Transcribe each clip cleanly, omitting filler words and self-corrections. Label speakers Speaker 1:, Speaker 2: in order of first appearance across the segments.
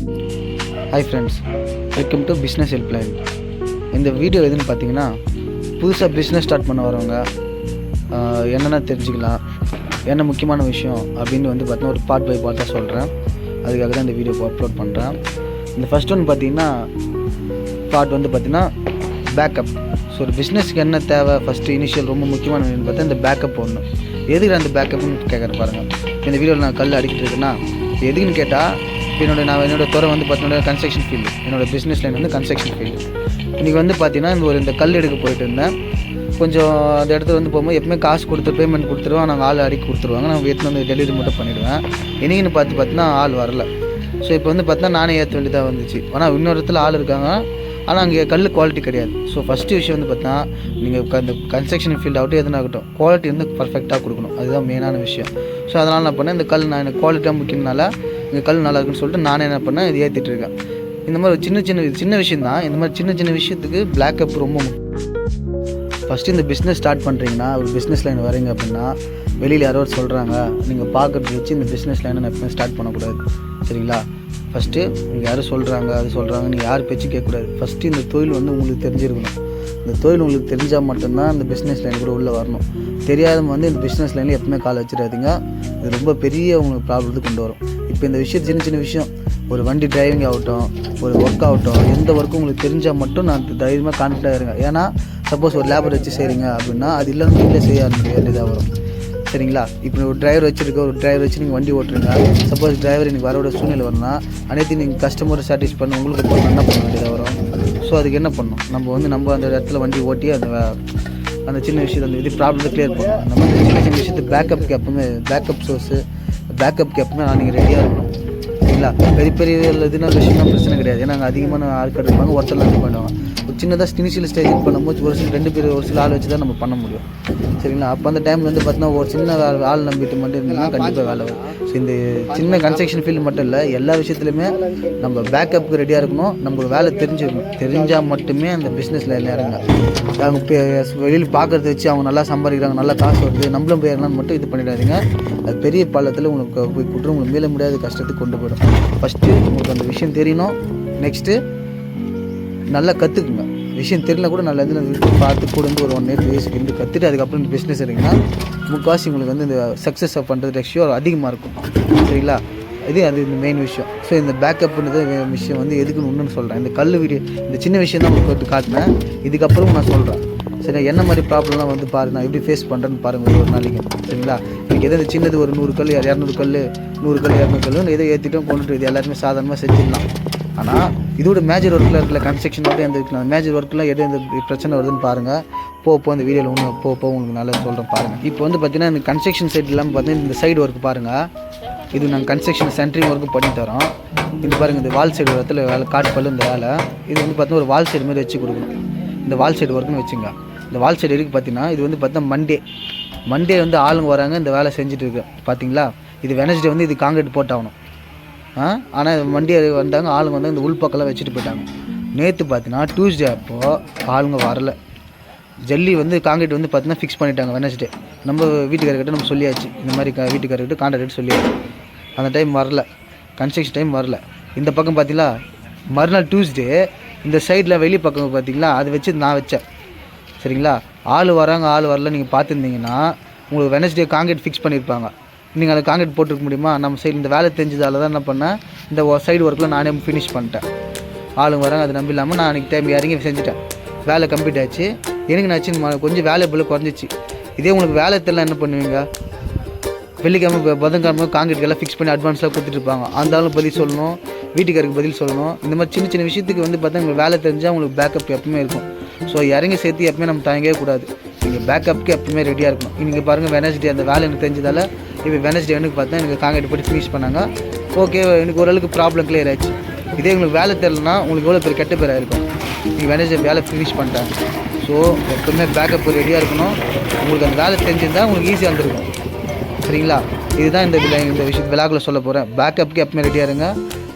Speaker 1: Hi friends, welcome to business helpline. இந்த video எதுன்னு பார்த்தீங்கன்னா, புதுசாக பிஸ்னஸ் ஸ்டார்ட் பண்ண வரவங்க என்னென்ன தெரிஞ்சுக்கலாம், என்ன முக்கியமான விஷயம் அப்படின்னு பார்த்தீங்கன்னா ஒரு பார்ட் பை பார்ட்டாக சொல்கிறேன். அதுக்காக தான் இந்த வீடியோ அப்லோட் பண்ணுறேன். இந்த ஃபஸ்ட் ஒன்று பார்த்தீங்கன்னா பார்ட் பார்த்தீங்கன்னா பேக்கப். ஸோ ஒரு பிஸ்னஸ்க்கு என்ன தேவை, ஃபஸ்ட்டு இனிஷியல் ரொம்ப முக்கியமான விஷயம் பார்த்தா இந்த பேக்கப் ஒன்று. எதுக்கு அந்த பேக்கப்னு கேட்குற பாருங்கள். இந்த வீடியோவில் நான் கல் அடிக்கிட்டு இருக்கேன்னா எதுக்குன்னு கேட்டால், என்னோடய துறை பார்த்தீங்கன்னா கன்ஸ்ட்ரக்ஷன் ஃபீல்டு. என்னோடய பிஸ்னஸ் லைன் கன்ஸ்ட்ரக்ஷன் ஃபீல்டு. இன்றைக்கி பார்த்தீங்கன்னா இந்த கல் எடுக்க போயிட்டு இருந்தேன். கொஞ்சம் அந்த இடத்துல போகும்போது எப்பவுமே காசு கொடுத்து பேமெண்ட் கொடுத்துருவோம். நாங்கள் ஆள் அடிக்க கொடுத்துருவாங்க. நான் எடுத்து டெலிவரி மட்டும் பண்ணிவிடுவேன். இன்றைக்கின்னு பார்த்தீங்கன்னா ஆள் வரல. ஸோ இப்போ பார்த்தீங்கன்னா நானே ஏற்ற வேண்டியதாக வந்துச்சு. ஆனால் இன்னொரு இடத்துல ஆள் இருக்காங்க, ஆனால் அங்கே கல் குவாலிட்டி கிடையாது. ஸோ ஃபஸ்ட்டு விஷயம் பார்த்தீங்கன்னா, நீங்கள் அந்த கன்ஸ்ட்ரக்ஷன் ஃபீல்டு ஆகட்டும் எதுனாகட்டும், குவாலிட்டி பர்ஃபெக்டாக கொடுக்கணும். அதுதான் மெயினான விஷயம். ஸோ அதனால் என்ன பண்ணேன், இந்த கல் நான் எனக்கு குவாலிட்டியாக முக்கியனால இந்த கல் நல்லா இருக்குன்னு சொல்லிட்டு நானே என்ன பண்ணேன், இது ஏற்றிட்டு இருக்கேன். இந்த மாதிரி சின்ன விஷயம் தான். இந்த மாதிரி சின்ன விஷயத்துக்கு பிளாக்கப் ரொம்ப முக்கியம். ஃபஸ்ட்டு இந்த பிஸ்னஸ் ஸ்டார்ட் பண்ணுறீங்கன்னா, ஒரு பிஸ்னஸ் லைன் வரீங்க அப்படின்னா, வெளியில் யாரோ சொல்கிறாங்க நீங்கள் பார்க்குறது வச்சு இந்த பிஸ்னஸ் லைனை நான் எப்பவுமே ஸ்டார்ட் பண்ணக்கூடாது. சரிங்களா? ஃபஸ்ட்டு நீங்கள் யாரும் சொல்கிறாங்க அது சொல்கிறாங்க நீங்கள் யார் பேச்சு கேட்கக்கூடாது. ஃபஸ்ட்டு இந்த தொழில் உங்களுக்கு தெரிஞ்சிருக்கணும். இந்த தொழில் உங்களுக்கு தெரிஞ்சால் மட்டும்தான் இந்த பிஸ்னஸ் லைன் கூட உள்ளே வரணும். தெரியாதவங்க இந்த பிஸ்னஸ் லைனில் எப்பவுமே கால் வச்சிடாதீங்க. இது ரொம்ப பெரிய உங்களுக்கு ப்ராப்ளத்துக்கு கொண்டு வரும். இப்போ இந்த விஷயம் சின்ன விஷயம், ஒரு வண்டி டிரைவிங் ஆகட்டும், ஒரு ஒர்க் ஆகட்டும், எந்த ஒர்க்கும் உங்களுக்கு தெரிஞ்சால் மட்டும் நான் தைரியமாக கான்ஃபிடண்டாக இருங்க. ஏன்னா சப்போஸ் ஒரு லேபர் வச்சு செய்கிறீங்க அப்படின்னா அது இல்லாமல் நீங்களே செய்ய வேண்டியதாக வரும். சரிங்களா? இப்போ ஒரு டிரைவர் வச்சு நீங்கள் வண்டி ஓட்டுறீங்க. சப்போஸ் டிரைவர் எனக்கு வரோட சூழ்நிலை வரணும்னா அனைத்தையும் நீங்கள் கஸ்டமரை சாட்டிஸ்ஃபை பண்ண உங்களுக்கு என்ன பண்ண வேண்டியதாக வரும். ஸோ அதுக்கு என்ன பண்ணணும், நம்ம அந்த இடத்துல வண்டி ஓட்டி அந்த சின்ன விஷயத்தை இது ப்ராப்ளத்தை கிளியர் பண்ணணும். அந்த மாதிரி சின்ன விஷயத்தை பேக்கப்புக்கு எப்பவுமே நீங்கள் ரெடியாக இருக்கணும். சரிங்களா? பெரிய இதுனா விஷயம்னா பிரச்சனை கிடையாது. ஏன்னா அங்கே அதிகமான ஆட்கள் இருப்பாங்க, ஒருத்தர் இது பண்ணுவாங்க. ஒரு சின்னதாக இனிஷியல் ஸ்டேஜ் பண்ணும்போது ஒரு சில ஆள் வச்சு தான் நம்ம பண்ண முடியும். சரிங்களா? அப்போ அந்த டைமில் பார்த்தீங்கன்னா ஒரு சின்ன ஆள் நம்பிட்டு மட்டும் இருந்தீங்கன்னா கண்டிப்பாக வேலை வரும். ஸோ இந்த சின்ன கன்ஸ்ட்ரக்ஷன் ஃபீல்டு மட்டும் இல்லை, எல்லா விஷயத்துலையுமே நம்ம பேக்கப்புக்கு ரெடியாக இருக்கணும். நம்மளுக்கு வேலை தெரிஞ்சால் மட்டுமே அந்த பிஸ்னஸ் லைனில் இறங்க. அவங்க வெளியில் பார்க்குறத வச்சு அவங்க நல்லா சம்பாதிக்கிறாங்க, நல்லா காசு வருது, நம்மளும் போயிடலாம்னு மட்டும் இது பண்ணிடாதீங்க. அது பெரிய பள்ளத்தில் உங்களுக்கு போய் கூட்டு உங்களுக்கு மீள முடியாத கஷ்டத்துக்கு கொண்டு போயிடும். ஃபஸ்ட்டு உங்களுக்கு அந்த விஷயம் தெரியணும். நெக்ஸ்ட்டு நல்லா கற்றுக்குங்க. விஷயம் தெரியல கூட நல்லா பார்த்து கூட ஒரு 1 year 2 years கற்றுட்டு அதுக்கப்புறம் இந்த பிஸ்னஸ் இருந்தீங்கன்னா முக்கால்வாசி உங்களுக்கு இந்த சக்ஸஸ் பண்ணுறது ரேஷியோ அதிகமாக இருக்கும். சரிங்களா? அது இந்த மெயின் விஷயம். ஸோ இந்த பேக்கப்ன்றது விஷயம் எதுக்குன்னு ஒன்றுன்னு சொல்கிறேன். இந்த கல் வீடியோ இந்த சின்ன விஷயம் தான் உங்களுக்கு காட்டினேன். இதுக்கப்புறம் நான் சொல்கிறேன். சரி, என்ன மாதிரி ப்ராப்ளம்லாம் பாருங்கள், நான் எப்படி ஃபேஸ் பண்ணுறேன்னு பாருங்கள் ஒரு நாளைக்கு. சரிங்களா? எனக்கு எதாவது சின்னது ஒரு 100 கல் 200 கல் 100 கல் 200 கல் எதோ ஏற்றிட்டும் கொண்டுட்டு இது எல்லாருமே சாதாரணமாக செஞ்சிடலாம். ஆனால் இதோட மேஜர் ஒர்க்கில் இருக்கல கன்ஸ்ட்ரக்ஷன் மட்டும் எந்த இருக்கலாம். மேஜர் ஒர்க்கில் எது எந்த பிரச்சனை வருதுன்னு பாருங்கள். போக இந்த வீடியோவில் போக உங்களுக்கு நல்லா சொல்கிறேன் பாருங்கள். இப்போ பார்த்தீங்கன்னா இந்த கன்ஸ்ட்ரக்ஷன் சைட் இல்லாமல் பார்த்தீங்கன்னா இந்த சைடு ஒர்க் பாருங்கள். இது நாங்கள் கன்ஸ்ட்ரக்ஷன் சென்ட்ரிங் ஒர்க்கு பண்ணி தரோம். இது பாருங்கள், இந்த வால் சைடு இடத்துல வேலை காட்டுப்பல் இந்த வேலை. இது பார்த்தீங்கன்னா ஒரு வால் சைடு மாதிரி வச்சு கொடுக்கணும். இந்த வால் சைடு ஒர்க்குன்னு வச்சுங்க. இந்த வால் சைடு இருக்குது பார்த்தீங்கன்னா இது பார்த்தீங்கன்னா மண்டே ஆளுங்க வராங்க, இந்த வேலை செஞ்சுட்டு இருக்கு பார்த்தீங்களா. இது வெனஸ்டே இது காங்கிரீட் போட்டாகணும். ஆனால் மண்டே வந்தாங்க, ஆளுங்க இந்த உள்பக்கெல்லாம் வச்சுட்டு போயிட்டாங்க. நேற்று பார்த்தீங்கன்னா டியூஸ்டே அப்போது ஆளுங்க வரலை. ஜல்லி காங்கிரீட் பார்த்தீங்கன்னா ஃபிக்ஸ் பண்ணிட்டாங்க வெனஸ்டே. நம்ம வீட்டுக்காரர்கிட்ட நம்ம சொல்லியாச்சு, இந்த மாதிரி வீட்டுக்காரர்கிட்ட கான்ட்ராக்ட் சொல்லியாச்சு. அந்த டைம் வரல, கன்ஸ்ட்ரக்ஷன் டைம் வரல. இந்த பக்கம் பார்த்தீங்களா மறுநாள் டியூஸ்டே இந்த சைடில் வெளி பக்கம் பார்த்தீங்களா அது வச்சு நான் வச்சேன். சரிங்களா? ஆள் வராங்க ஆள் வரல. நீங்கள் பார்த்துருந்தீங்கன்னா உங்களுக்கு வெனஸ்டே காங்கிரீட் ஃபிக்ஸ் பண்ணியிருப்பாங்க. நீங்கள் அதை காங்கிரீட் போட்டுருக்க முடியுமா? நம்ம சைடு இந்த வேலை தெரிஞ்சதால தான் என்ன பண்ணேன், இந்த சைடு ஒர்க்கில் நானே ஃபினிஷ் பண்ணிட்டேன். ஆளுங்க வராங்க அது நம்பி இல்லாமல் நான் அன்றைக்கி டைம் இறங்கி செஞ்சுட்டேன். வேலை கம்ப்ளீட் ஆச்சு. எனக்கு நான் கொஞ்சம் வேலை போல் குறைஞ்சிச்சு. இதே உங்களுக்கு வேலை தெரியல என்ன பண்ணுவீங்க, வெள்ளிக்கிழமை புதன்கிழமை காங்கிரீட்கெல்லாம் ஃபிக்ஸ் பண்ணி அட்வான்ஸாக கொடுத்துட்ருப்பாங்க. அந்த ஆளும் பதில் சொல்லணும், வீட்டுக்காருக்கு பதில் சொல்லணும். இந்த மாதிரி சின்ன விஷயத்துக்கு பார்த்தா உங்களுக்கு வேலை தெரிஞ்சால் உங்களுக்கு பேக்கப் எப்பவுமே இருக்கும். ஸோ இறங்கி சேர்த்து எப்பவுமே நம்ம தயங்கவே கூடாது. நீங்கள் பேக்கப்புக்கு எப்பவுமே ரெடியாக இருக்கணும். நீங்கள் பாருங்கள், வெனஸ்டே அந்த வேலை எனக்கு தெரிஞ்சதால் இப்போ வெனஸ்டே பார்த்தா எனக்கு காங்கிரீட் போட்டு ஃபினிஷ் பண்ணாங்க. ஓகே, எனக்கு ஓரளவுக்கு ப்ராப்ளம் கிளியர் ஆச்சு. இதே உங்களுக்கு வேலை தெரியலனா உங்களுக்கு எவ்வளோ பேர் கெட்ட பேராக இருக்கும். நீங்கள் வெனஸ்டே வேலை ஃபினிஷ் பண்ணிட்டேன். ஸோ எப்பவுமே பேக்கப் ரெடியாக இருக்கணும். உங்களுக்கு அந்த வேலை தெரிஞ்சிருந்தால் உங்களுக்கு ஈஸியாக இருந்திருக்கும். சரிங்களா? இதுதான் இந்த விஷயம் விழாக்களை சொல்ல போகிறேன். பேக்கப்புக்கு எப்பவுமே ரெடியாக இருங்க.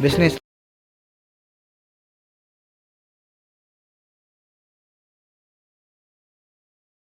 Speaker 1: பிஸ்னஸ்